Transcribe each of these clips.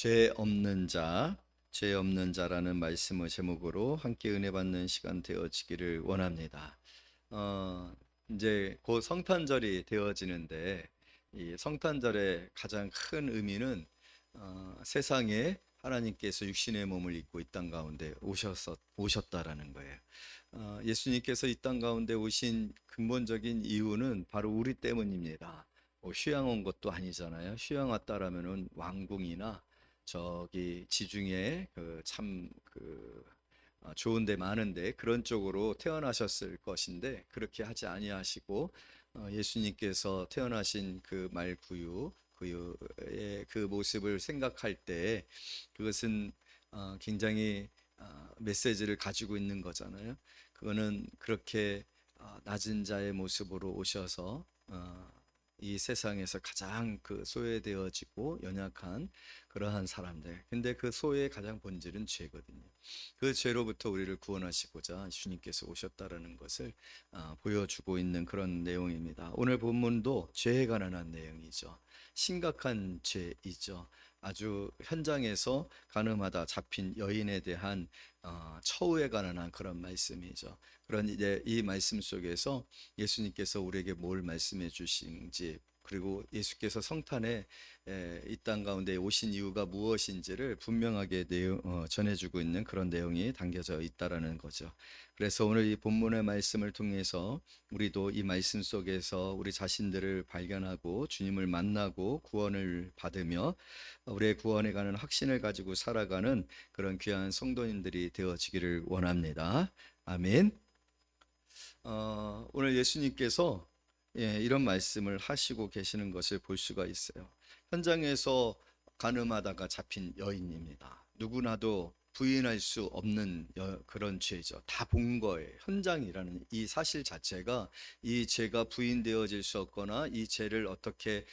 죄 없는 자, 죄 없는 자라는 말씀을 제목으로 함께 은혜 받는 시간 되어지기를 원합니다. 어, 이제 곧 성탄절이 되어지는데 이 성탄절의 가장 큰 의미는 세상에 하나님께서 육신의 몸을 입고 이 땅 가운데 오셨다라는 거예요. 예수님께서 이 땅 가운데 오신 근본적인 이유는 바로 우리 때문입니다. 휴양 온 것도 아니잖아요. 휴양 왔다라면은 왕궁이나 저기 지중해 좋은 데 많은데 그런 쪽으로 태어나셨을 것인데 그렇게 하지 아니하시고 예수님께서 태어나신 그 말구유 구유의 그 모습을 생각할 때 그것은 굉장히 메시지를 가지고 있는 거잖아요. 그거는 그렇게 낮은 자의 모습으로 오셔서 이 세상에서 가장 그 소외되어지고 연약한 그러한 사람들. 근데 그 소외의 가장 본질은 죄거든요. 그 죄로부터 우리를 구원하시고자 주님께서 오셨다라는 것을 보여주고 있는 그런 내용입니다. 오늘 본문도 죄에 관한 한 내용이죠. 심각한 죄이죠. 아주 현장에서 가늠하다 잡힌 여인에 대한 처우에 관한 한 그런 말씀이죠. 그런 이제 이 말씀 속에서 예수님께서 우리에게 뭘 말씀해 주신지, 그리고 예수께서 성탄에 이 땅 가운데 오신 이유가 무엇인지를 분명하게 전해주고 있는 그런 내용이 담겨져 있다라는 거죠. 그래서 오늘 이 본문의 말씀을 통해서 우리도 이 말씀 속에서 우리 자신들을 발견하고 주님을 만나고 구원을 받으며 우리의 구원에 관한 확신을 가지고 살아가는 그런 귀한 성도님들이 되어지기를 원합니다. 아멘. 오늘 예수님께서 이런 말씀을 하시고 계시는 것을 볼 수가 있어요. 현장에서 간음하다가 잡힌 여인입니다. 누구나도 부인할 수 없는 그런 죄죠. 다 본 거예요. 현장이라는 이 사실 자체가 이 죄가 부인되어질 수 없거나 이 죄를 어떻게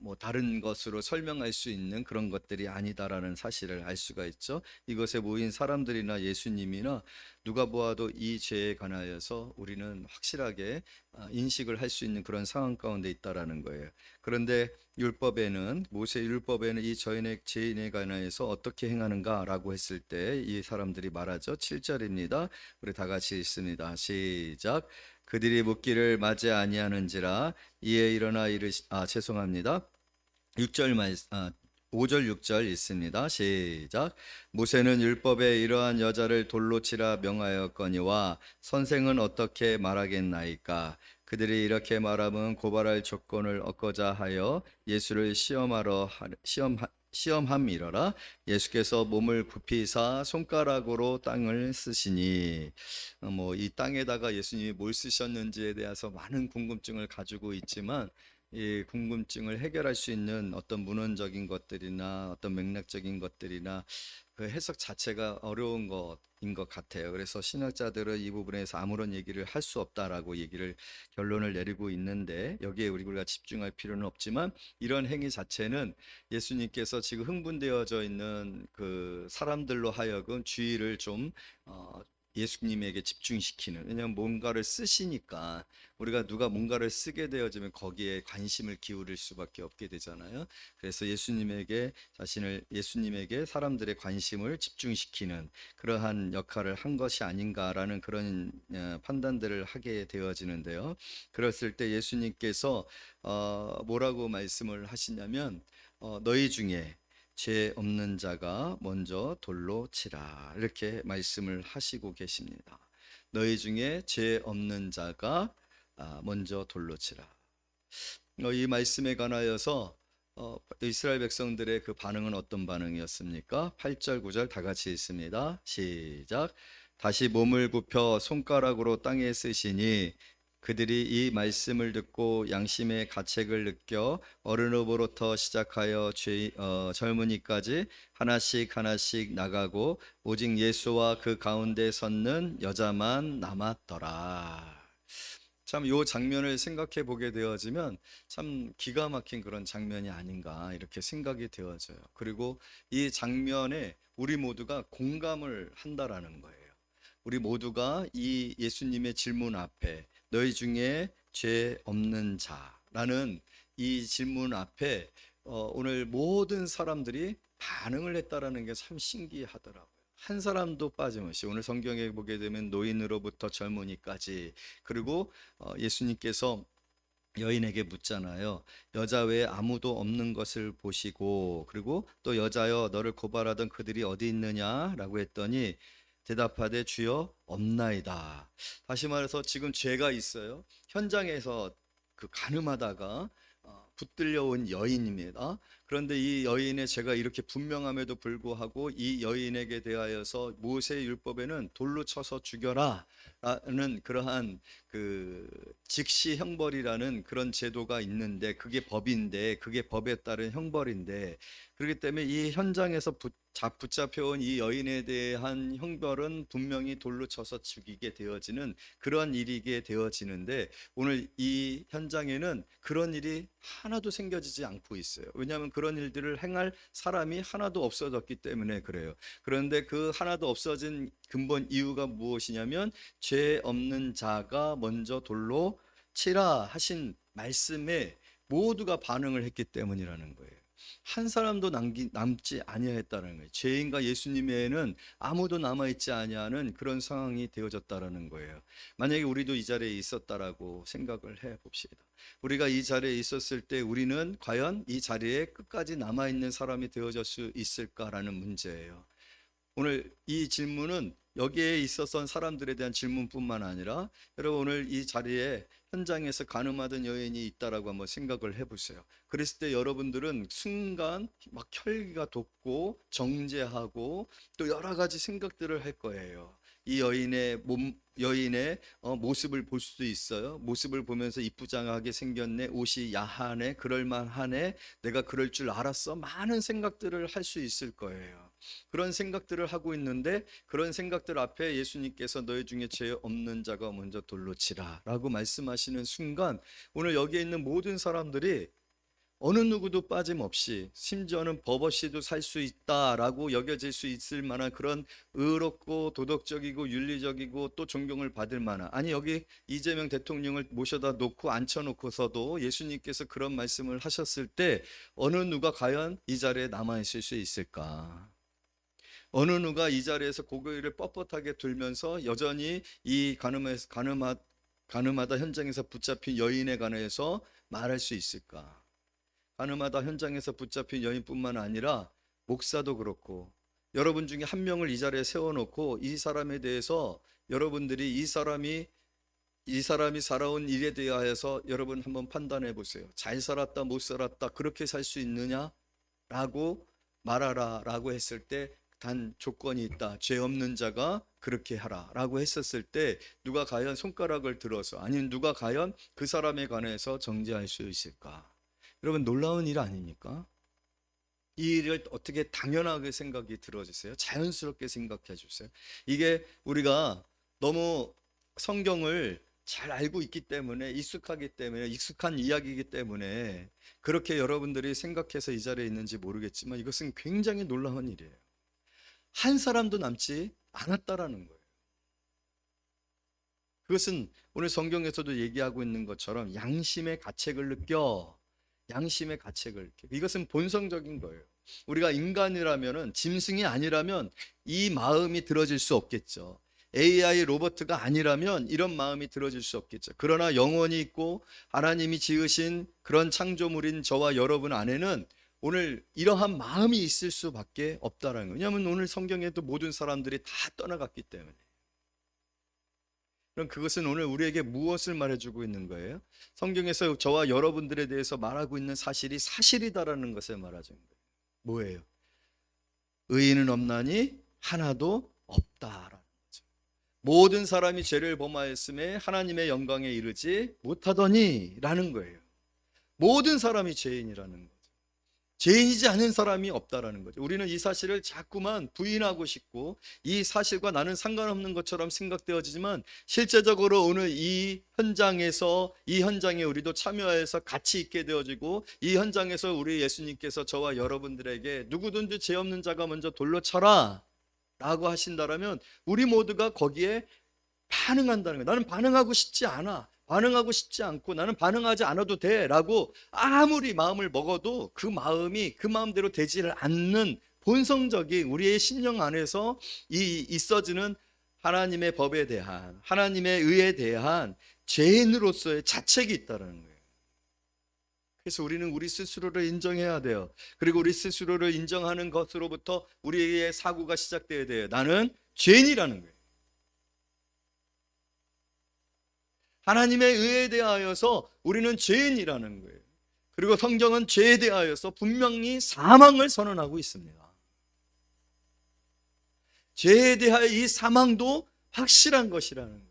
뭐 다른 것으로 설명할 수 있는 그런 것들이 아니다라는 사실을 알 수가 있죠. 이것에 모인 사람들이나 예수님이나 누가 보아도 이 죄에 관하여서 우리는 확실하게 인식을 할 수 있는 그런 상황 가운데 있다라는 거예요. 그런데 율법에는, 모세 율법에는 이 죄인에 관하여서 어떻게 행하는가라고 했을 때 이 사람들이 말하죠. 7절입니다. 우리 다 같이 읽습니다. 시작. 그들이 묻기를 맞지 아니하는지라 이에 일어나 죄송합니다. 6절 5절 6절 있습니다. 시작. 모세는 율법에 이러한 여자를 돌로 치라 명하였거니와 선생은 어떻게 말하겠나이까. 그들이 이렇게 말하면 고발할 조건을 얻고자 하여 예수를 시험함이러라. 예수께서 몸을 굽히사 손가락으로 땅을 쓰시니 뭐 이 땅에다가 예수님이 뭘 쓰셨는지에 대해서 많은 궁금증을 가지고 있지만 이 궁금증을 해결할 수 있는 어떤 문헌적인 것들이나 어떤 맥락적인 것들이나 그 해석 자체가 어려운 것인 것 같아요. 그래서 신학자들은 이 부분에서 아무런 얘기를 할 수 없다라고 결론을 내리고 있는데 여기에 우리가 집중할 필요는 없지만 이런 행위 자체는 예수님께서 지금 흥분되어져 있는 그 사람들로 하여금 주의를 좀 예수님에게 집중시키는, 왜냐하면 뭔가를 쓰시니까 우리가 누가 뭔가를 쓰게 되어지면 거기에 관심을 기울일 수밖에 없게 되잖아요. 그래서 예수님에게 사람들의 관심을 집중시키는 그러한 역할을 한 것이 아닌가라는 그런 판단들을 하게 되어지는데요. 그랬을 때 예수님께서 뭐라고 말씀을 하시냐면 너희 중에 죄 없는 자가 먼저 돌로 치라, 이렇게 말씀을 하시고 계십니다. 너희 중에 죄 없는 자가 먼저 돌로 치라. 이 말씀에 관하여서 이스라엘 백성들의 그 반응은 어떤 반응이었습니까? 8절 9절 다 같이 읽습니다. 시작. 다시 몸을 굽혀 손가락으로 땅에 쓰시니 그들이 이 말씀을 듣고 양심의 가책을 느껴 어른으로부터 시작하여 젊은이까지 하나씩 하나씩 나가고 오직 예수와 그 가운데 섰는 여자만 남았더라. 참 이 장면을 생각해 보게 되어지면 참 기가 막힌 그런 장면이 아닌가 이렇게 생각이 되어져요. 그리고 이 장면에 우리 모두가 공감을 한다라는 거예요. 우리 모두가 이 예수님의 질문 앞에 너희 중에 죄 없는 자라는 이 질문 앞에 오늘 모든 사람들이 반응을 했다라는 게 참 신기하더라고요. 한 사람도 빠짐없이 오늘 성경에 보게 되면 노인으로부터 젊은이까지, 그리고 예수님께서 여인에게 묻잖아요. 여자 외에 아무도 없는 것을 보시고, 그리고 또 여자여 너를 고발하던 그들이 어디 있느냐라고 했더니 대답하되 주여 없나이다. 다시 말해서 지금 죄가 있어요. 현장에서 그 가늠하다가 붙들려 온 여인입니다. 그런데 이 여인의 죄가 이렇게 분명함에도 불구하고 이 여인에게 대하여서 모세 율법에는 돌로 쳐서 죽여라 라는 그러한 그 즉시 형벌이라는 그런 제도가 있는데, 그게 법인데, 그게 법에 따른 형벌인데, 그렇기 때문에 이 현장에서 붙잡혀온 이 여인에 대한 형벌은 분명히 돌로 쳐서 죽이게 되어지는 그런 일이게 되어지는데, 오늘 이 현장에는 그런 일이 하나도 생겨지지 않고 있어요. 왜냐하면 그런 일들을 행할 사람이 하나도 없어졌기 때문에 그래요. 그런데 그 하나도 없어진 근본 이유가 무엇이냐면 죄 없는 자가 먼저 돌로 치라 하신 말씀에 모두가 반응을 했기 때문이라는 거예요. 한 사람도 남지 아니하였다는 거예요. 죄인과 예수님 외에는 아무도 남아있지 아니하는 그런 상황이 되어졌다라는 거예요. 만약에 우리도 이 자리에 있었다라고 생각을 해 봅시다. 우리가 이 자리에 있었을 때 우리는 과연 이 자리에 끝까지 남아있는 사람이 되어질 수 있을까라는 문제예요. 오늘 이 질문은 여기에 있었던 사람들에 대한 질문뿐만 아니라, 여러분 오늘 이 자리에 현장에서 가늠하던 여인이 있다라고 한번 생각을 해보세요. 그랬을 때 여러분들은 순간 막 혈기가 돋고 정죄하고 또 여러 가지 생각들을 할 거예요. 이 여인의 모습을 볼 수도 있어요. 모습을 보면서 이쁘장하게 생겼네, 옷이 야하네, 그럴만하네, 내가 그럴 줄 알았어, 많은 생각들을 할 수 있을 거예요. 그런 생각들을 하고 있는데, 그런 생각들 앞에 예수님께서 너희 중에 죄 없는 자가 먼저 돌로 치라 라고 말씀하시는 순간, 오늘 여기에 있는 모든 사람들이 어느 누구도 빠짐없이, 심지어는 법 없이도 살 수 있다라고 여겨질 수 있을 만한 그런 의롭고 도덕적이고 윤리적이고 또 존경을 받을 만한, 아니 여기 이재명 대통령을 모셔다 놓고 앉혀놓고서도 예수님께서 그런 말씀을 하셨을 때 어느 누가 과연 이 자리에 남아있을 수 있을까? 어느 누가 이 자리에서 고개를 뻣뻣하게 들면서 여전히 이 가늠하다 현장에서 붙잡힌 여인에 관해서 말할 수 있을까? 가늠하다 현장에서 붙잡힌 여인뿐만 아니라 목사도 그렇고, 여러분 중에 한 명을 이 자리에 세워놓고 이 사람에 대해서 여러분들이 이 사람이 살아온 일에 대하여서 여러분 한번 판단해 보세요. 잘 살았다, 못 살았다, 그렇게 살 수 있느냐 라고 말하라 라고 했을 때 단 조건이 있다. 죄 없는 자가 그렇게 하라 라고 했었을 때 누가 과연 손가락을 들어서, 아니면 누가 과연 그 사람에 관해서 정죄할 수 있을까? 여러분 놀라운 일 아닙니까? 이 일을 어떻게 당연하게 생각이 들어주세요? 자연스럽게 생각해 주세요. 이게 우리가 너무 성경을 잘 알고 있기 때문에, 익숙하기 때문에, 익숙한 이야기이기 때문에 그렇게 여러분들이 생각해서 이 자리에 있는지 모르겠지만, 이것은 굉장히 놀라운 일이에요. 한 사람도 남지 않았다라는 거예요. 그것은 오늘 성경에서도 얘기하고 있는 것처럼 양심의 가책을 느껴. 양심의 가책을 느껴. 이것은 본성적인 거예요. 우리가 인간이라면은, 짐승이 아니라면 이 마음이 들어질 수 없겠죠. AI 로봇가 아니라면 이런 마음이 들어질 수 없겠죠. 그러나 영혼이 있고 하나님이 지으신 그런 창조물인 저와 여러분 안에는 오늘 이러한 마음이 있을 수밖에 없다라는 거예요. 왜냐하면 오늘 성경에도 모든 사람들이 다 떠나갔기 때문에. 그럼 그것은 오늘 우리에게 무엇을 말해주고 있는 거예요? 성경에서 저와 여러분들에 대해서 말하고 있는 사실이 사실이다라는 것을 말하는 거예요. 뭐예요? 의인은 없나니 하나도 없다라는 거죠. 모든 사람이 죄를 범하였음에 하나님의 영광에 이르지 못하더니 라는 거예요. 모든 사람이 죄인이라는 거죠. 죄인이지 않은 사람이 없다라는 거죠. 우리는 이 사실을 자꾸만 부인하고 싶고 이 사실과 나는 상관없는 것처럼 생각되어지지만, 실제적으로 오늘 이 현장에 우리도 참여해서 같이 있게 되어지고, 이 현장에서 우리 예수님께서 저와 여러분들에게 누구든지 죄 없는 자가 먼저 돌로 쳐라 라고 하신다라면 우리 모두가 거기에 반응한다는 거예요. 나는 반응하고 싶지 않아. 반응하고 싶지 않고 나는 반응하지 않아도 돼라고 아무리 마음을 먹어도 그 마음이 그 마음대로 되지를 않는 본성적인 우리의 심령 안에서 있어지는 하나님의 법에 대한, 하나님의 의에 대한 죄인으로서의 자책이 있다는 거예요. 그래서 우리는 우리 스스로를 인정해야 돼요. 그리고 우리 스스로를 인정하는 것으로부터 우리의 사고가 시작돼야 돼요. 나는 죄인이라는 거예요. 하나님의 의에 대하여서 우리는 죄인이라는 거예요. 그리고 성경은 죄에 대하여서 분명히 사망을 선언하고 있습니다. 죄에 대하여 이 사망도 확실한 것이라는 거예요.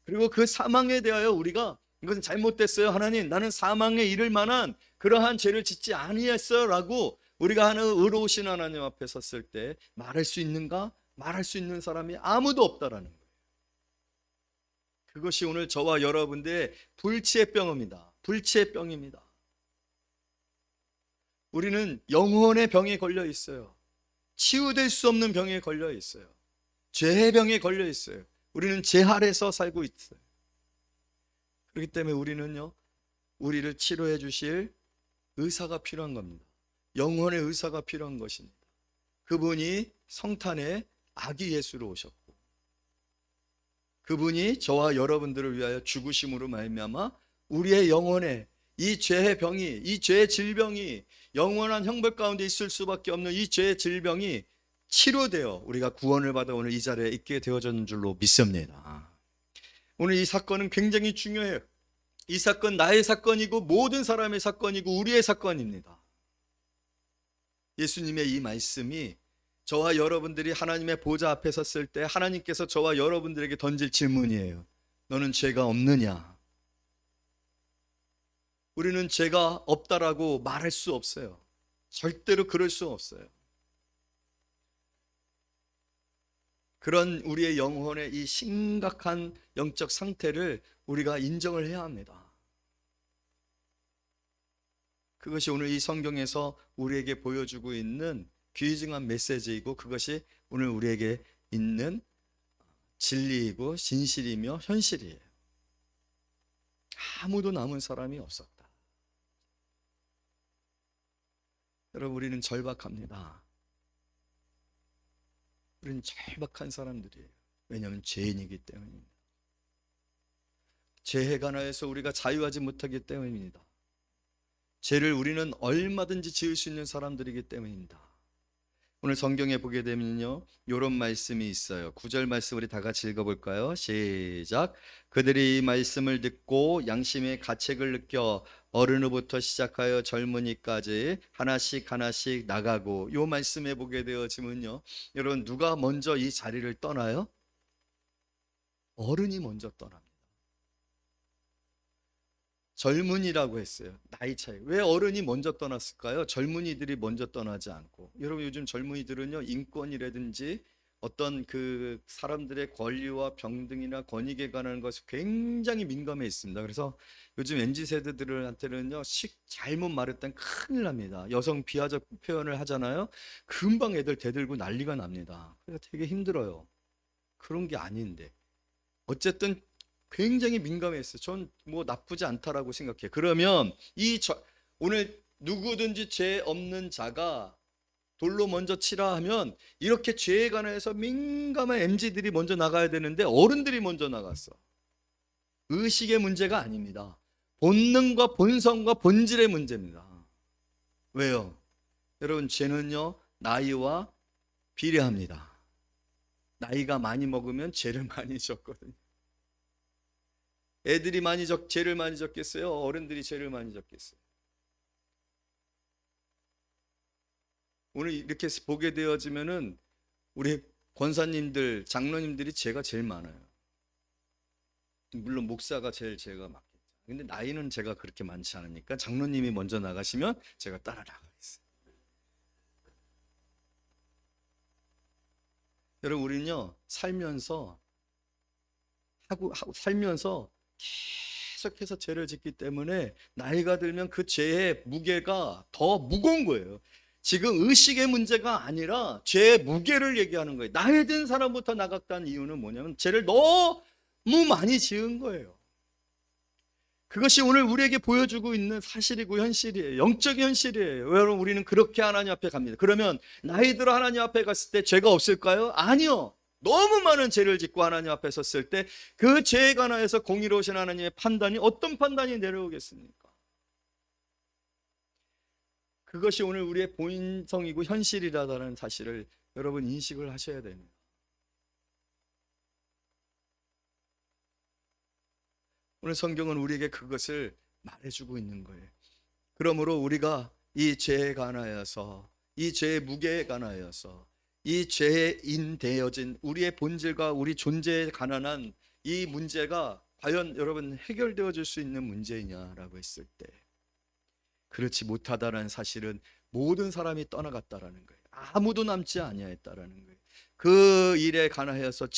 그리고 그 사망에 대하여 우리가 이것은 잘못됐어요. 하나님, 나는 사망에 이를 만한 그러한 죄를 짓지 아니했어요 라고 우리가 하는 의로우신 하나님 앞에 섰을 때 말할 수 있는가? 말할 수 있는 사람이 아무도 없다라는 거예요. 그것이 오늘 저와 여러분들의 불치의 병입니다. 불치의 병입니다. 우리는 영혼의 병에 걸려 있어요. 치유될 수 없는 병에 걸려 있어요. 죄의 병에 걸려 있어요. 우리는 죄 아래서 살고 있어요. 그렇기 때문에 우리는요, 우리를 치료해 주실 의사가 필요한 겁니다. 영혼의 의사가 필요한 것입니다. 그분이 성탄의 아기 예수로 오셨고, 그분이 저와 여러분들을 위하여 죽으심으로 말미암아 우리의 영혼에 이 죄의 병이, 이 죄의 질병이, 영원한 형벌 가운데 있을 수밖에 없는 이 죄의 질병이 치료되어 우리가 구원을 받아 오늘 이 자리에 있게 되어졌는 줄로 믿습니다. 오늘 이 사건은 굉장히 중요해요. 이 사건 나의 사건이고 모든 사람의 사건이고 우리의 사건입니다. 예수님의 이 말씀이 저와 여러분들이 하나님의 보좌 앞에 섰을 때 하나님께서 저와 여러분들에게 던질 질문이에요. 너는 죄가 없느냐? 우리는 죄가 없다라고 말할 수 없어요. 절대로 그럴 수 없어요. 그런 우리의 영혼의 이 심각한 영적 상태를 우리가 인정을 해야 합니다. 그것이 오늘 이 성경에서 우리에게 보여주고 있는 귀중한 메시지이고, 그것이 오늘 우리에게 있는 진리이고 진실이며 현실이에요. 아무도 남은 사람이 없었다. 여러분, 우리는 절박합니다. 우리는 절박한 사람들이에요. 왜냐하면 죄인이기 때문입니다. 죄에 관하여서 우리가 자유하지 못하기 때문입니다. 죄를 우리는 얼마든지 지을 수 있는 사람들이기 때문입니다. 오늘 성경에 보게 되면요, 이런 말씀이 있어요. 9절 말씀 우리 다 같이 읽어볼까요? 시작. 그들이 이 말씀을 듣고 양심의 가책을 느껴 어른으로부터 시작하여 젊은이까지 하나씩 하나씩 나가고, 이 말씀에 보게 되어지면요, 여러분, 누가 먼저 이 자리를 떠나요? 어른이 먼저 떠납니다. 젊은이라고 했어요. 나이 차이. 왜 어른이 먼저 떠났을까요? 젊은이들이 먼저 떠나지 않고. 여러분, 요즘 젊은이들은요, 인권이라든지 어떤 그 사람들의 권리와 평등이나 권익에 관한 것이 굉장히 민감해 있습니다. 그래서 요즘 MZ 세대들한테는요, 잘못 말했다면 큰일 납니다. 여성 비하적 표현을 하잖아요. 금방 애들 대들고 난리가 납니다. 그래서 되게 힘들어요. 그런 게 아닌데. 어쨌든 굉장히 민감했어요. 전 뭐 나쁘지 않다라고 생각해요. 그러면 오늘 누구든지 죄 없는 자가 돌로 먼저 치라 하면, 이렇게 죄에 관해서 민감한 MZ들이 먼저 나가야 되는데 어른들이 먼저 나갔어. 의식의 문제가 아닙니다. 본능과 본성과 본질의 문제입니다. 왜요? 여러분, 죄는요, 나이와 비례합니다. 나이가 많이 먹으면 죄를 많이 졌거든요. 애들이 죄를 많이 졌겠어요? 어른들이 죄를 많이 졌겠어요? 오늘 이렇게 보게 되어지면은 우리 권사님들, 장로님들이 죄가 제일 많아요. 물론 목사가 제일 죄가 많겠죠. 근데 나이는 제가 그렇게 많지 않으니까 장로님이 먼저 나가시면 제가 따라 나가겠어요. 여러분, 우리는요, 살면서 계속해서 죄를 짓기 때문에 나이가 들면 그 죄의 무게가 더 무거운 거예요. 지금 의식의 문제가 아니라 죄의 무게를 얘기하는 거예요. 나이 든 사람부터 나갔다는 이유는 뭐냐면 죄를 너무 많이 지은 거예요. 그것이 오늘 우리에게 보여주고 있는 사실이고 현실이에요. 영적 현실이에요. 여러분, 우리는 그렇게 하나님 앞에 갑니다. 그러면 나이 들어 하나님 앞에 갔을 때 죄가 없을까요? 아니요. 너무 많은 죄를 짓고 하나님 앞에 섰을 때 그 죄에 관하여서 공의로우신 하나님의 판단이 어떤 판단이 내려오겠습니까? 그것이 오늘 우리의 본성이고 현실이라는 사실을 여러분 인식을 하셔야 됩니다. 오늘 성경은 우리에게 그것을 말해주고 있는 거예요. 그러므로 우리가 이 죄에 관하여서, 이 죄의 무게에 관하여서, 이 죄인 되어진 우리의 본질과 우리 존재에 관한 이 문제가 과연 여러분 해결되어질 수 있는 문제이냐라고 했을 때, 그렇지 못하다는 사실은 모든 사람이 떠나갔다라는 거예요. 아무도 남지 아니하였다라는 거예요. 그 일에 관하여서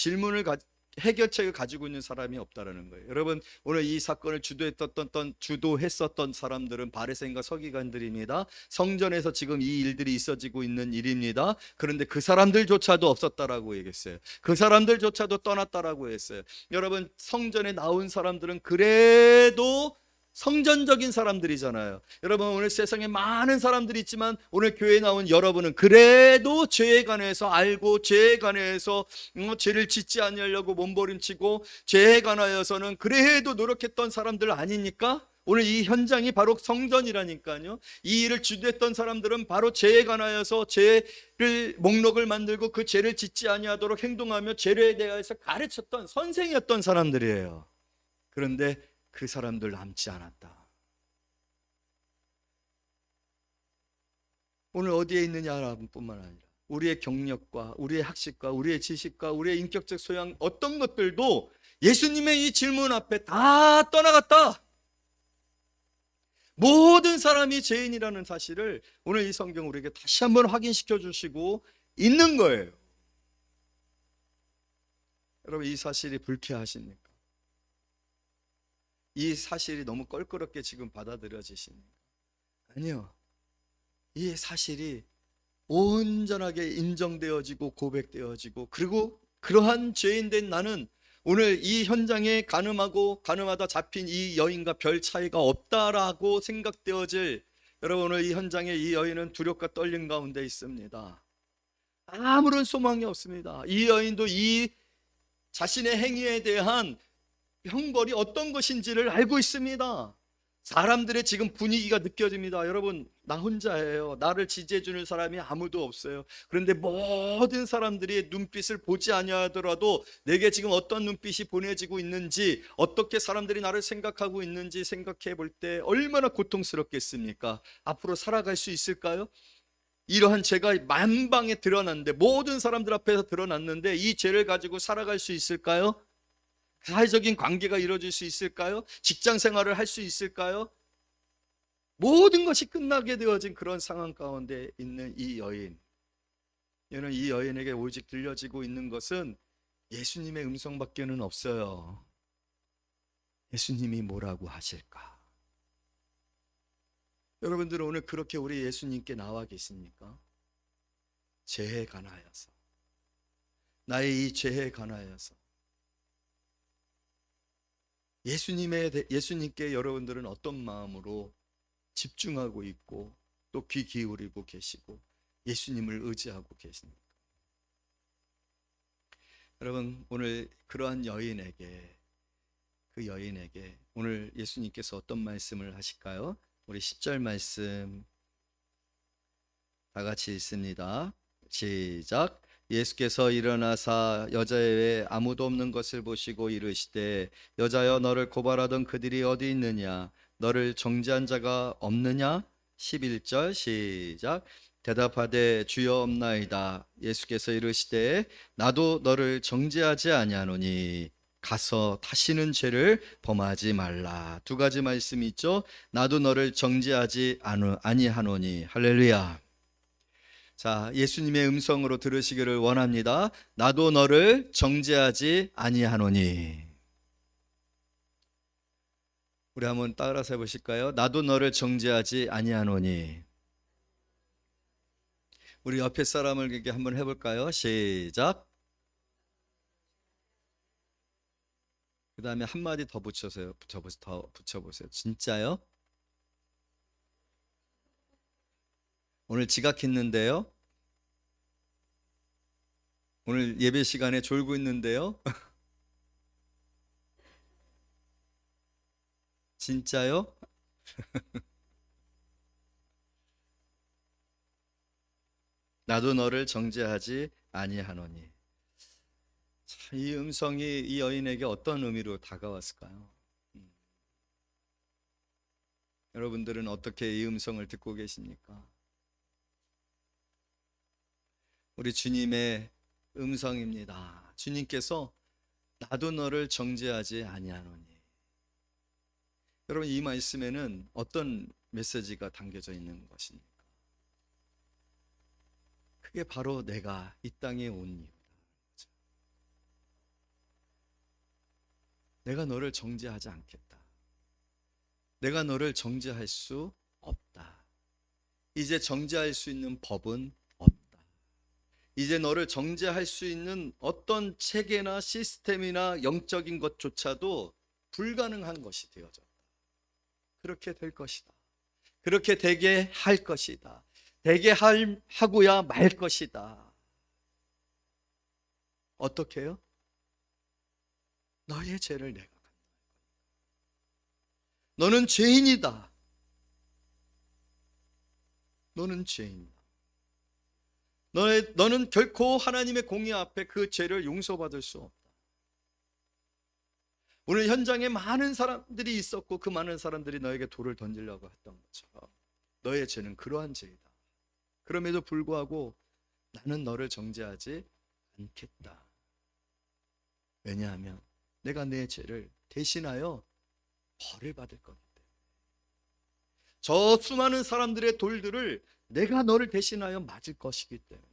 해결책을 가지고 있는 사람이 없다라는 거예요. 여러분, 오늘 이 사건을 주도했었던 사람들은 바리새인과 서기관들입니다. 성전에서 지금 이 일들이 있어지고 있는 일입니다. 그런데 그 사람들조차도 없었다라고 얘기했어요. 그 사람들조차도 떠났다라고 했어요. 여러분, 성전에 나온 사람들은 그래도 성전적인 사람들이잖아요. 여러분, 오늘 세상에 많은 사람들이 있지만 오늘 교회에 나온 여러분은 그래도 죄에 관해서 알고 죄에 관해서 죄를 짓지 않으려고 몸부림치고 죄에 관하여서는 그래도 노력했던 사람들 아닙니까? 오늘 이 현장이 바로 성전이라니까요. 이 일을 주도했던 사람들은 바로 죄에 관하여서 죄를 목록을 만들고 그 죄를 짓지 아니하도록 행동하며 죄에 대해서 가르쳤던 선생이었던 사람들이에요. 그런데 그 사람들 남지 않았다. 오늘 어디에 있느냐라는 뿐만 아니라 우리의 경력과 우리의 학식과 우리의 지식과 우리의 인격적 소양 어떤 것들도 예수님의 이 질문 앞에 다 떠나갔다. 모든 사람이 죄인이라는 사실을 오늘 이 성경 우리에게 다시 한번 확인시켜 주시고 있는 거예요. 여러분, 이 사실이 불쾌하십니까? 이 사실이 너무 껄끄럽게 지금 받아들여지십니까? 아니요. 이 사실이 온전하게 인정되어지고 고백되어지고, 그리고 그러한 죄인된 나는 오늘 이 현장에 가늠하다 잡힌 이 여인과 별 차이가 없다라고 생각되어질, 여러분, 오늘 이 현장에 이 여인은 두렵과 떨림 가운데 있습니다. 아무런 소망이 없습니다. 이 여인도 이 자신의 행위에 대한 형벌이 어떤 것인지를 알고 있습니다. 사람들의 지금 분위기가 느껴집니다. 여러분, 나 혼자예요. 나를 지지해 주는 사람이 아무도 없어요. 그런데 모든 사람들이 눈빛을 보지 아니하더라도 내게 지금 어떤 눈빛이 보내지고 있는지, 어떻게 사람들이 나를 생각하고 있는지 생각해 볼 때 얼마나 고통스럽겠습니까? 앞으로 살아갈 수 있을까요? 이러한 죄가 만방에 드러났는데, 모든 사람들 앞에서 드러났는데 이 죄를 가지고 살아갈 수 있을까요? 사회적인 관계가 이루어질 수 있을까요? 직장 생활을 할 수 있을까요? 모든 것이 끝나게 되어진 그런 상황 가운데 있는 이 여인, 이 여인에게 오직 들려지고 있는 것은 예수님의 음성밖에는 없어요. 예수님이 뭐라고 하실까? 여러분들은 오늘 그렇게 우리 예수님께 나와 계십니까? 죄에 관하여서, 나의 이 죄에 관하여서 예수님께 여러분들은 어떤 마음으로 집중하고 있고 또 귀 기울이고 계시고 예수님을 의지하고 계십니까? 여러분, 오늘 그러한 그 여인에게 오늘 예수님께서 어떤 말씀을 하실까요? 우리 10절 말씀 다 같이 읽습니다. 시작. 예수께서 일어나사 여자 외에 아무도 없는 것을 보시고 이르시되, 여자여, 너를 고발하던 그들이 어디 있느냐? 너를 정죄한 자가 없느냐? 11절 시작. 대답하되 주여 없나이다. 예수께서 이르시되, 나도 너를 정죄하지 아니하노니 가서 다시는 죄를 범하지 말라. 두 가지 말씀이 있죠. 나도 너를 정죄하지 아니하노니. 할렐루야. 자, 예수님의 음성으로 들으시기를 원합니다. 나도 너를 정죄하지 아니하노니. 우리 한번 따라서 해보실까요? 나도 너를 정죄하지 아니하노니. 우리 옆에 사람을 이렇게 한번 해볼까요? 시작. 그 다음에 한마디 더 붙여보세요. 진짜요? 오늘 지각했는데요? 오늘 예배 시간에 졸고 있는데요? 진짜요? 나도 너를 정죄하지 아니하노니. 참, 이 음성이 이 여인에게 어떤 의미로 다가왔을까요? 음. 여러분들은 어떻게 이 음성을 듣고 계십니까? 우리 주님의 음성입니다. 주님께서 나도 너를 정죄하지 아니하노니. 여러분, 이 말씀에는 어떤 메시지가 담겨져 있는 것입니까? 그게 바로 내가 이 땅에 온 이유다. 내가 너를 정죄하지 않겠다. 내가 너를 정죄할 수 없다. 이제 정죄할 수 있는 법은 없다. 이제 너를 정죄할 수 있는 어떤 체계나 시스템이나 영적인 것조차도 불가능한 것이 되어졌다. 그렇게 될 것이다. 그렇게 되게 할 것이다. 되게 하고야 말 것이다. 어떻게 해요? 너의 죄를 내가 간다. 너는 죄인이다. 너는 죄인이다. 너는 결코 하나님의 공의 앞에 그 죄를 용서받을 수 없다. 오늘 현장에 많은 사람들이 있었고 그 많은 사람들이 너에게 돌을 던지려고 했던 것처럼 너의 죄는 그러한 죄이다. 그럼에도 불구하고 나는 너를 정죄하지 않겠다. 왜냐하면 내가 내 죄를 대신하여 벌을 받을 거기 때문에. 저 수많은 사람들의 돌들을 내가 너를 대신하여 맞을 것이기 때문에.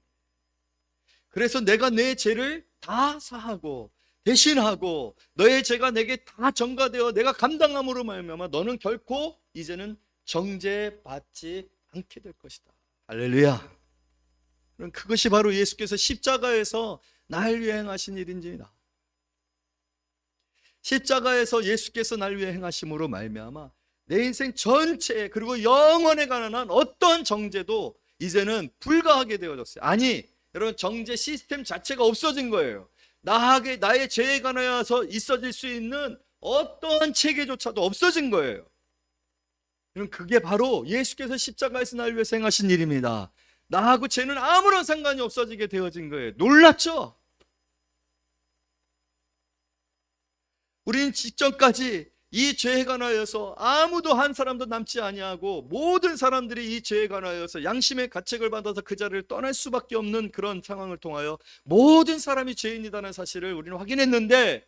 그래서 내가 내 죄를 다 사하고 대신하고 너의 죄가 내게 다 전가되어 내가 감당함으로 말미암아 너는 결코 이제는 정죄받지 않게 될 것이다. 할렐루야. 그럼 그것이 바로 예수께서 십자가에서 날 위해 행하신 일인지이다. 십자가에서 예수께서 날 위해 행하심으로 말미암아 내 인생 전체에 그리고 영원에 관한 어떤 정죄도 이제는 불가하게 되어졌어요. 아니, 여러분, 정죄 시스템 자체가 없어진 거예요. 나의 죄에 관하여서 있어질 수 있는 어떠한 체계조차도 없어진 거예요. 그럼 그게 바로 예수께서 십자가에서 날 위해 행하신 일입니다. 나하고 죄는 아무런 상관이 없어지게 되어진 거예요. 놀랐죠? 우리는 직전까지 이 죄에 관하여서 아무도 한 사람도 남지 아니하고 모든 사람들이 이 죄에 관하여서 양심의 가책을 받아서 그 자리를 떠날 수밖에 없는 그런 상황을 통하여 모든 사람이 죄인이라는 사실을 우리는 확인했는데,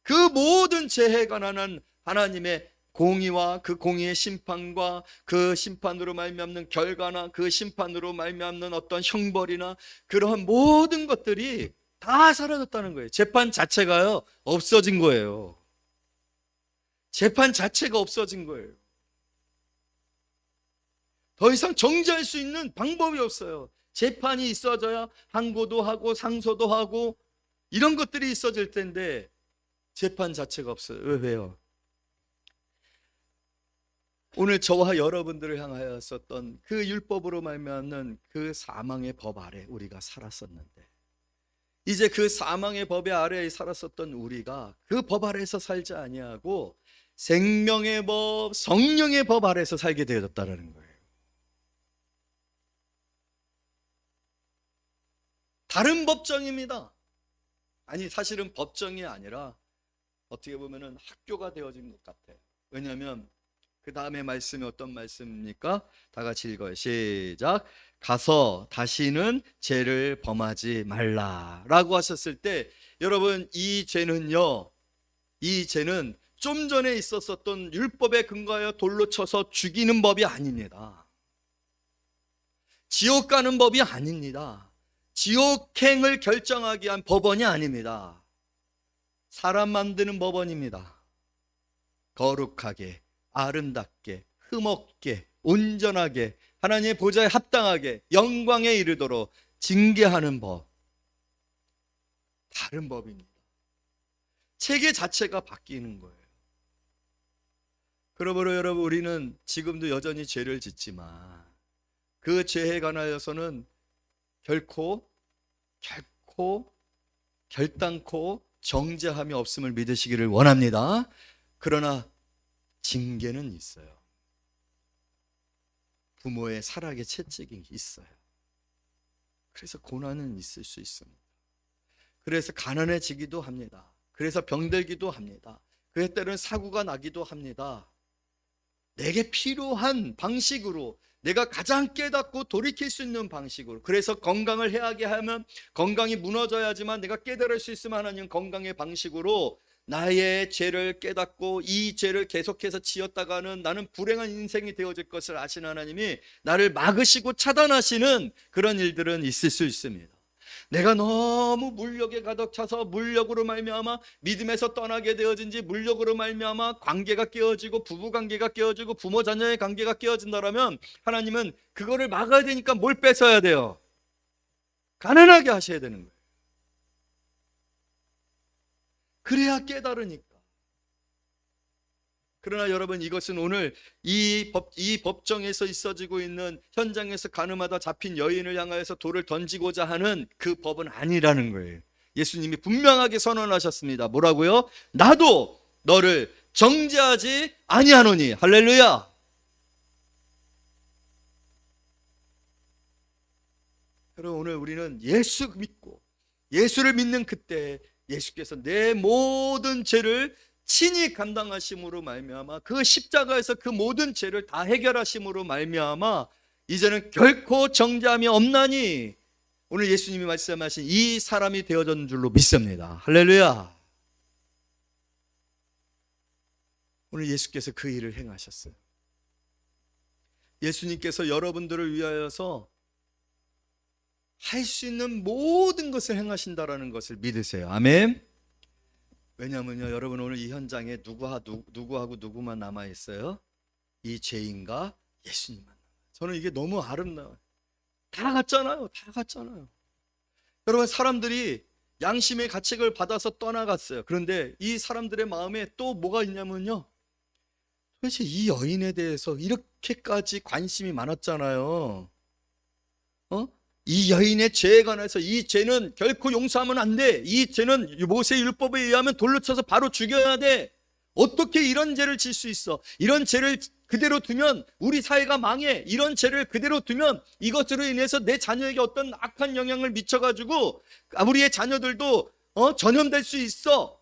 그 모든 죄에 관한 하나님의 공의와 그 공의의 심판과 그 심판으로 말미암는 결과나 그 심판으로 말미암는 어떤 형벌이나 그러한 모든 것들이 다 사라졌다는 거예요. 재판 자체가요 없어진 거예요. 재판 자체가 없어진 거예요. 더 이상 정죄할 수 있는 방법이 없어요. 재판이 있어져야 항고도 하고 상소도 하고 이런 것들이 있어질 텐데 재판 자체가 없어요. 왜요? 오늘 저와 여러분들을 향하여 썼던 그 율법으로 말미암는 그 사망의 법 아래 우리가 살았었는데, 이제 그 사망의 법의 아래에 살았었던 우리가 그 법 아래에서 살지 아니하고 생명의 법, 성령의 법 아래에서 살게 되어졌다는 거예요. 다른 법정입니다. 아니, 사실은 법정이 아니라 어떻게 보면은 학교가 되어진 것 같아요. 왜냐하면 그 다음에 말씀이 어떤 말씀입니까? 다 같이 읽어요. 시작. 가서 다시는 죄를 범하지 말라라고 하셨을 때, 여러분, 이 죄는요, 이 죄는 좀 전에 있었었던 율법에 근거하여 돌로 쳐서 죽이는 법이 아닙니다. 지옥 가는 법이 아닙니다. 지옥행을 결정하기 위한 법원이 아닙니다. 사람 만드는 법원입니다. 거룩하게, 아름답게, 흠없게, 온전하게, 하나님의 보좌에 합당하게, 영광에 이르도록 징계하는 법. 다른 법입니다. 체계 자체가 바뀌는 거예요. 그러므로 여러분, 우리는 지금도 여전히 죄를 짓지만 그 죄에 관하여서는 결코 결단코 정죄함이 없음을 믿으시기를 원합니다. 그러나 징계는 있어요. 부모의 살악의 채찍이 있어요. 그래서 고난은 있을 수 있습니다. 그래서 가난해지기도 합니다. 그래서 병들기도 합니다. 그래서 때로는 사고가 나기도 합니다. 내게 필요한 방식으로, 내가 가장 깨닫고 돌이킬 수 있는 방식으로. 그래서 건강을 해하게 하면 건강이 무너져야지만 내가 깨달을 수 있으면 하나님 건강의 방식으로 나의 죄를 깨닫고 이 죄를 계속해서 지었다가는 나는 불행한 인생이 되어질 것을 아시는 하나님이 나를 막으시고 차단하시는 그런 일들은 있을 수 있습니다. 내가 너무 물욕에 가득 차서 물욕으로 말미암아 믿음에서 떠나게 되어진지, 물욕으로 말미암아 관계가 깨어지고 부부 관계가 깨어지고 부모 자녀의 관계가 깨어진다라면 하나님은 그거를 막아야 되니까 뭘 뺏어야 돼요? 가난하게 하셔야 되는 거예요. 그래야 깨달으니까. 그러나 여러분, 이것은 오늘 이 법정에서 있어지고 있는 현장에서 가늠하다 잡힌 여인을 향하여서 돌을 던지고자 하는 그 법은 아니라는 거예요. 예수님이 분명하게 선언하셨습니다. 뭐라고요? 나도 너를 정죄하지 아니하노니. 할렐루야. 여러분, 오늘 우리는 예수 믿고 예수를 믿는 그때 예수께서 내 모든 죄를 친히 감당하심으로 말미암아 그 십자가에서 그 모든 죄를 다 해결하심으로 말미암아 이제는 결코 정죄함이 없나니 오늘 예수님이 말씀하신 이 사람이 되어졌는 줄로 믿습니다. 할렐루야. 오늘 예수께서 그 일을 행하셨어요. 예수님께서 여러분들을 위하여서 할 수 있는 모든 것을 행하신다라는 것을 믿으세요. 아멘. 왜냐하면요, 여러분, 오늘 이 현장에 누구하고 누구만 남아있어요? 이 죄인과 예수님만. 저는 이게 너무 아름다워요. 다 갔잖아요. 여러분, 사람들이 양심의 가책을 받아서 떠나갔어요. 그런데 이 사람들의 마음에 또 뭐가 있냐면요, 도대체 이 여인에 대해서 이렇게까지 관심이 많았잖아요. 이 여인의 죄에 관해서 이 죄는 결코 용서하면 안 돼. 이 죄는 모세 율법에 의하면 돌로 쳐서 바로 죽여야 돼. 어떻게 이런 죄를 질 수 있어? 이런 죄를 그대로 두면 우리 사회가 망해. 이런 죄를 그대로 두면 이것으로 인해서 내 자녀에게 어떤 악한 영향을 미쳐가지고 우리의 자녀들도 전염될 수 있어.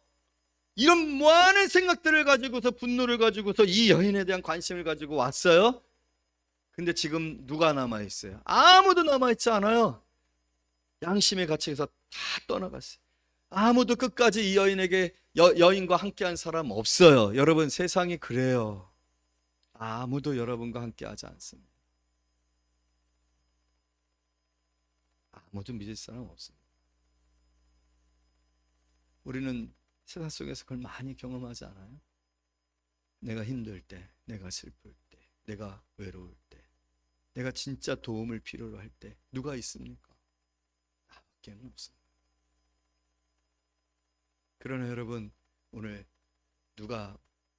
이런 많은 생각들을 가지고서, 분노를 가지고서 이 여인에 대한 관심을 가지고 왔어요. 근데 지금 누가 남아있어요? 아무도 남아있지 않아요. 양심의 가책에서 다 떠나갔어요. 아무도 끝까지 이 여인에게 여인과 함께한 사람 없어요. 여러분, 세상이 그래요. 아무도 여러분과 함께하지 않습니다. 아무도 믿을 사람 없습니다. 우리는 세상 속에서 그걸 많이 경험하지 않아요? 내가 힘들 때, 내가 슬플 때, 내가 외로울 때, 내가 진짜 도움을 필요로 할 때 누가 있습니까? 나밖에 없습니다. 그러나 여러분, 오늘 누가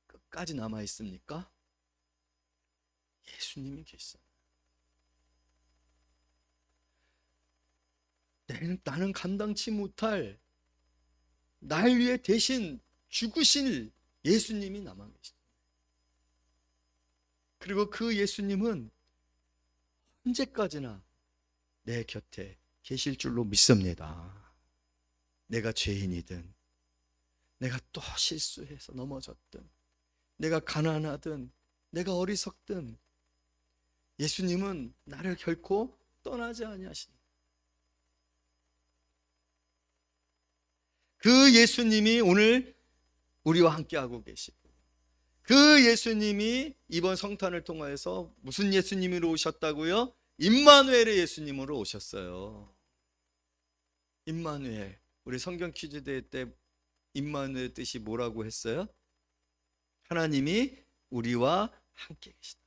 끝까지 남아 있습니까? 예수님이 계시잖아요. 나는 감당치 못할, 날 위해 대신 죽으실 예수님이 남아 계십니다. 그리고 그 예수님은 언제까지나 내 곁에 계실 줄로 믿습니다. 내가 죄인이든, 내가 또 실수해서 넘어졌든, 내가 가난하든, 내가 어리석든 예수님은 나를 결코 떠나지 아니하십니다. 그 예수님이 오늘 우리와 함께하고 계시고, 그 예수님이 이번 성탄을 통하여서 무슨 예수님으로 오셨다고요? 임마누엘의 예수님으로 오셨어요. 임마누엘. 우리 성경 퀴즈 대회 때 임마누엘 뜻이 뭐라고 했어요? 하나님이 우리와 함께 계시다.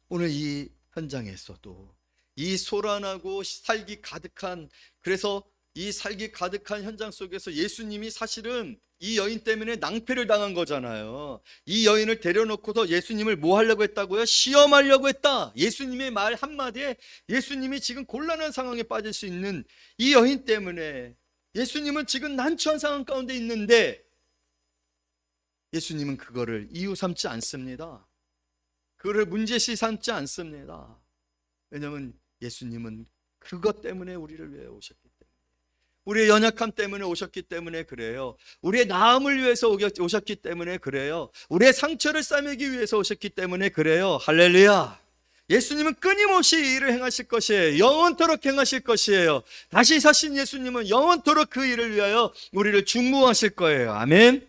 오늘 이 현장에서도 이 소란하고 살기 가득한, 그래서 이 살기 가득한 현장 속에서 예수님이 사실은 이 여인 때문에 낭패를 당한 거잖아요. 이 여인을 데려놓고서 예수님을 뭐 하려고 했다고요? 시험하려고 했다. 예수님의 말 한마디에 예수님이 지금 곤란한 상황에 빠질 수 있는 이 여인 때문에 예수님은 지금 난처한 상황 가운데 있는데 예수님은 그거를 이유 삼지 않습니다. 그거를 문제시 삼지 않습니다. 왜냐하면 예수님은 그것 때문에 우리를 위해 오셨기 때문에, 우리의 연약함 때문에 오셨기 때문에 그래요. 우리의 나음을 위해서 오셨기 때문에 그래요. 우리의 상처를 싸매기 위해서 오셨기 때문에 그래요. 할렐루야. 예수님은 끊임없이 이 일을 행하실 것이에요. 영원토록 행하실 것이에요. 다시 사신 예수님은 영원토록 그 일을 위하여 우리를 중보하실 거예요. 아멘.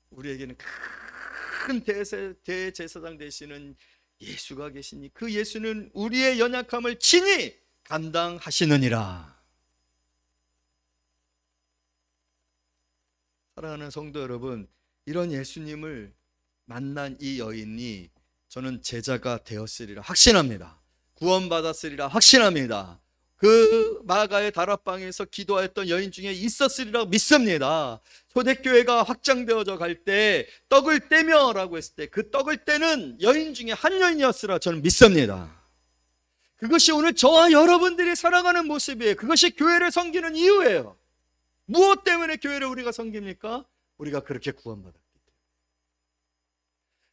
우리에게는 큰 대제사장 되시는 예수가 계시니 그 예수는 우리의 연약함을 친히 감당하시느니라. 사랑하는 성도 여러분, 이런 예수님을 만난 이 여인이 저는 제자가 되었으리라 확신합니다. 구원받았으리라 확신합니다. 그 마가의 다락방에서 기도하였던 여인 중에 있었으리라 믿습니다. 초대교회가 확장되어져 갈 때 떡을 떼며 라고 했을 때 그 떡을 떼는 여인 중에 한 여인이었으라 저는 믿습니다. 그것이 오늘 저와 여러분들이 살아가는 모습이에요. 그것이 교회를 섬기는 이유예요. 무엇 때문에 교회를 우리가 섬깁니까? 우리가 그렇게 구원받았기 때문에.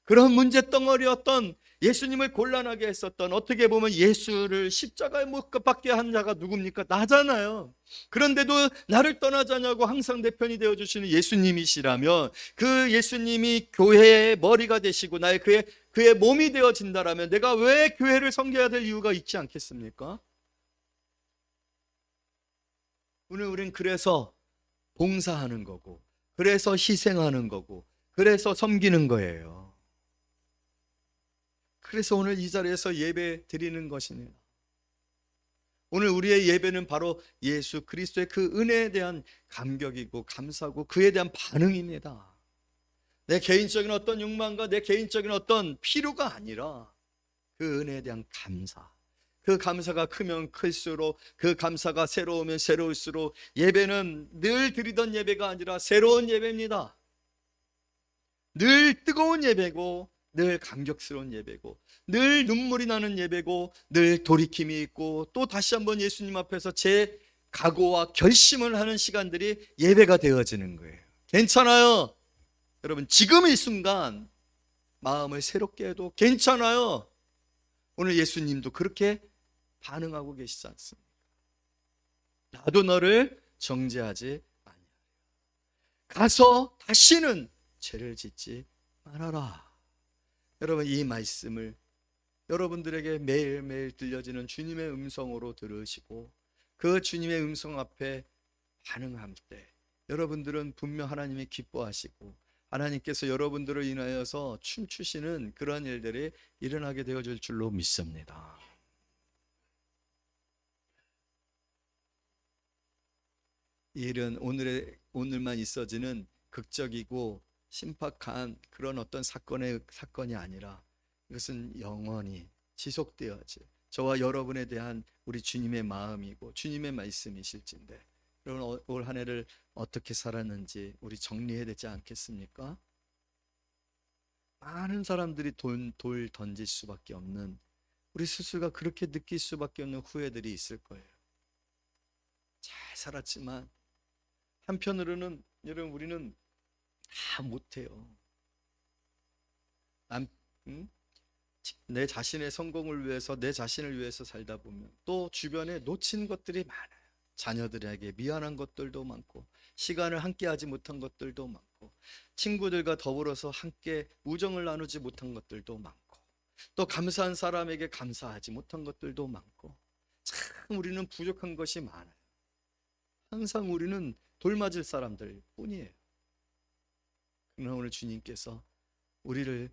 그런 문제덩어리였던 예수님을 곤란하게 했었던, 어떻게 보면 예수를 십자가에 못 박게 한 자가 누굽니까? 나잖아요. 그런데도 나를 떠나지 않냐고 항상 내 편이 되어주시는 예수님이시라면, 그 예수님이 교회의 머리가 되시고 나의 그의 몸이 되어진다라면 내가 왜 교회를 섬겨야 될 이유가 있지 않겠습니까? 오늘 우린 그래서 봉사하는 거고, 그래서 희생하는 거고, 그래서 섬기는 거예요. 그래서 오늘 이 자리에서 예배 드리는 것입니다. 오늘 우리의 예배는 바로 예수 그리스도의 그 은혜에 대한 감격이고 감사고 그에 대한 반응입니다. 내 개인적인 어떤 욕망과 내 개인적인 어떤 필요가 아니라 그 은혜에 대한 감사. 그 감사가 크면 클수록, 그 감사가 새로우면 새로울수록 예배는 늘 드리던 예배가 아니라 새로운 예배입니다. 늘 뜨거운 예배고, 늘 감격스러운 예배고, 늘 눈물이 나는 예배고, 늘 돌이킴이 있고, 또 다시 한번 예수님 앞에서 제 각오와 결심을 하는 시간들이 예배가 되어지는 거예요. 괜찮아요. 여러분, 지금 이 순간 마음을 새롭게 해도 괜찮아요. 오늘 예수님도 그렇게 반응하고 계시지 않습니까? 나도 너를 정죄하지 아니하리라. 가서 다시는 죄를 짓지 말아라. 여러분, 이 말씀을 여러분들에게 매일매일 들려지는 주님의 음성으로 들으시고 그 주님의 음성 앞에 반응할 때 여러분들은 분명 하나님이 기뻐하시고 하나님께서 여러분들을 인하여서 춤추시는 그런 일들이 일어나게 되어질 줄로 믿습니다. 이 일은 오늘만 있어지는 극적이고 신박한 그런 어떤 사건이 아니라 이것은 영원히 지속되어질 저와 여러분에 대한 우리 주님의 마음이고 주님의 말씀이실진데, 여러분 올 한 해를 어떻게 살았는지 우리 정리해야 되지 않겠습니까? 많은 사람들이 돌 던질 수밖에 없는, 우리 스스로가 그렇게 느낄 수밖에 없는 후회들이 있을 거예요. 잘 살았지만 한편으로는 여러분 우리는 다 못해요. 내 자신의 성공을 위해서, 내 자신을 위해서 살다 보면 또 주변에 놓친 것들이 많아요. 자녀들에게 미안한 것들도 많고, 시간을 함께 하지 못한 것들도 많고, 친구들과 더불어서 함께 우정을 나누지 못한 것들도 많고, 또 감사한 사람에게 감사하지 못한 것들도 많고, 참 우리는 부족한 것이 많아요. 항상 우리는 돌맞을 사람들 뿐이에요. 그러나 오늘 주님께서 우리를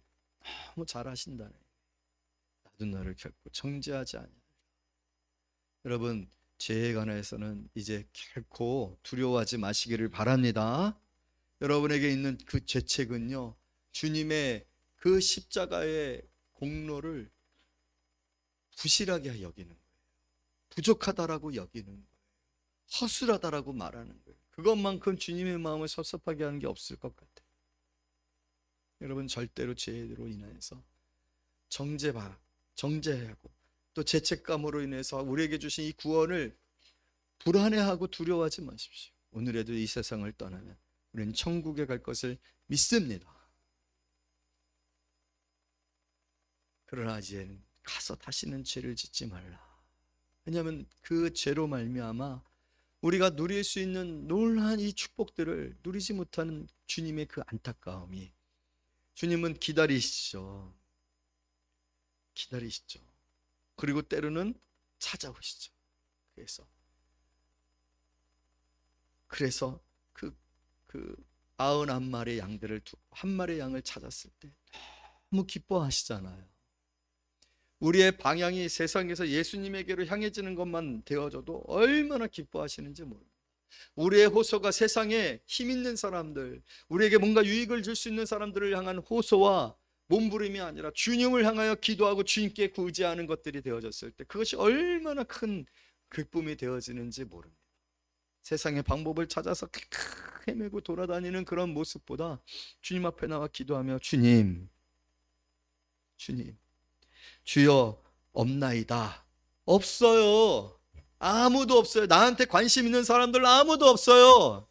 너무 잘하신다네. 나도 너를 결코 정죄하지 않으리라. 여러분, 죄에 관해서는 이제 결코 두려워하지 마시기를 바랍니다. 여러분에게 있는 그 죄책은요, 주님의 그 십자가의 공로를 부실하게 여기는 거예요. 부족하다라고 여기는 거예요. 허술하다라고 말하는 거예요. 그것만큼 주님의 마음을 섭섭하게 하는 게 없을 것 같아요. 여러분, 절대로 죄로 인해서 정죄하고 또 죄책감으로 인해서 우리에게 주신 이 구원을 불안해하고 두려워하지 마십시오. 오늘에도 이 세상을 떠나면 우리는 천국에 갈 것을 믿습니다. 그러나 이제는 가서 다시는 죄를 짓지 말라. 왜냐하면 그 죄로 말미암아 우리가 누릴 수 있는 놀라운 이 축복들을 누리지 못하는 주님의 그 안타까움이, 주님은 기다리시죠. 그리고 때로는 찾아오시죠. 그래서 그 99마리의 양들을 한 마리의 양을 찾았을 때 너무 기뻐하시잖아요. 우리의 방향이 세상에서 예수님에게로 향해지는 것만 되어져도 얼마나 기뻐하시는지 모릅니다. 우리의 호소가 세상에 힘 있는 사람들, 우리에게 뭔가 유익을 줄 수 있는 사람들을 향한 호소와 몸부림이 아니라 주님을 향하여 기도하고 주님께 구제하는 것들이 되어졌을 때 그것이 얼마나 큰 기쁨이 되어지는지 모릅니다. 세상의 방법을 찾아서 헤매고 돌아다니는 그런 모습보다 주님 앞에 나와 기도하며 주님 주여 없나이다. 없어요. 아무도 없어요. 나한테 관심 있는 사람들 아무도 없어요.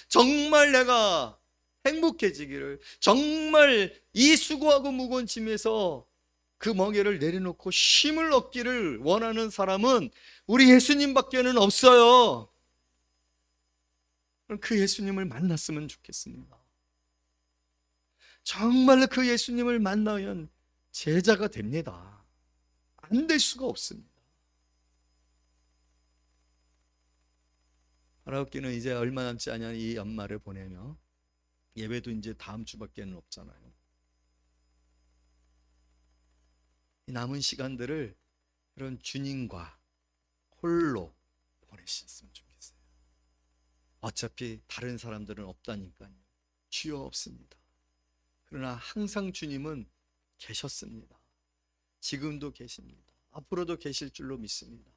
정말 내가 행복해지기를, 정말 이 수고하고 무거운 짐에서 그 멍에를 내려놓고 쉼을 얻기를 원하는 사람은 우리 예수님밖에는 없어요. 그 예수님을 만났으면 좋겠습니다. 정말로 그 예수님을 만나면 제자가 됩니다. 안 될 수가 없습니다. 하나님께는 이제 얼마 남지 않은 이 연말을 보내며 예배도 이제 다음 주밖에는 없잖아요. 이 남은 시간들을 이런 주님과 홀로 보내셨으면 좋겠어요. 어차피 다른 사람들은 없다니까요. 주여 없습니다. 그러나 항상 주님은 계셨습니다. 지금도 계십니다. 앞으로도 계실 줄로 믿습니다.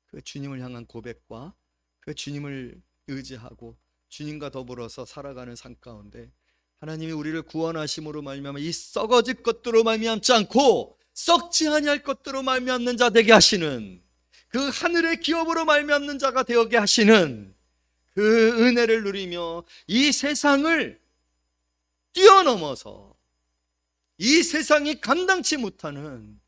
그 주님을 향한 고백과 그 주님을 의지하고 주님과 더불어서 살아가는 삶 가운데 하나님이 우리를 구원하심으로 말미암아 이 썩어질 것들로 말미암지 않고 썩지 아니할 것들로 말미암는 자 되게 하시는, 그 하늘의 기업으로 말미암는 자가 되게 하시는 그 은혜를 누리며 이 세상을 뛰어넘어서 이 세상이 감당치 못하는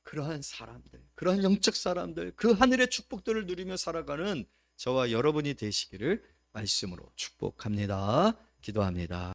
그러한 사람들, 그러한 영적 사람들, 그 하늘의 축복들을 누리며 살아가는 저와 여러분이 되시기를 말씀으로 축복합니다. 기도합니다.